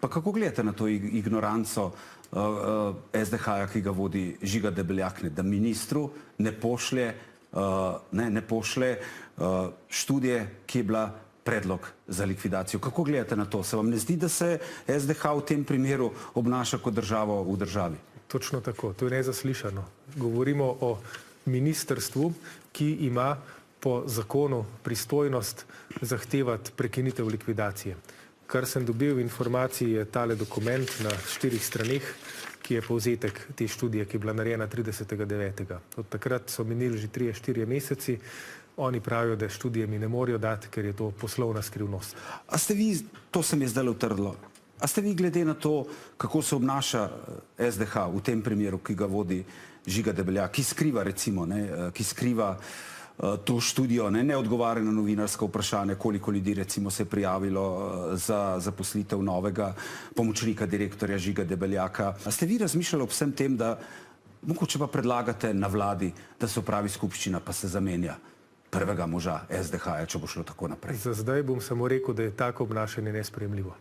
Pa kako gledate na to ignoranco SDH-ja, ki ga vodi Žiga Debeljak, da ministru ne pošlje študije, ki je bila predlog za likvidacijo? Kako gledate na to? Se vam ne zdi, da se SDH v tem primeru obnaša kot država v državi? Točno tako, to je nezaslišano. Govorimo o ministrstvu, ki ima po zakonu pristojnost zahtevati prekinitev likvidacije. Kar sem dobil informacij je tale dokument na 4 straneh, ki je povzetek te študije, ki je bila narejena 30.9. Od takrat so minili že 3-4 meseci. Oni pravijo, da študije mi ne morejo dati, ker je to poslovna skrivnost. A ste vi, to se mi je zdaj utrdilo, a ste vi glede na to, kako se obnaša SDH v tem primeru, ki ga vodi Žiga Debeljak, ki skriva recimo, ki skriva to študijo, ne odgovarja na novinarska vprašanja, koliko ljudi recimo se je prijavilo za zaposlitev novega pomočnika direktorja Žiga Debeljaka. A ste vi razmišljali ob vsem tem, da mogoče pa predlagate na vladi, da se opravi skupščina pa se zamenja prvega moža SDH-ja, če bo šlo tako naprej? Za zdaj bom samo rekel, da je tako obnašanje nesprejemljivo.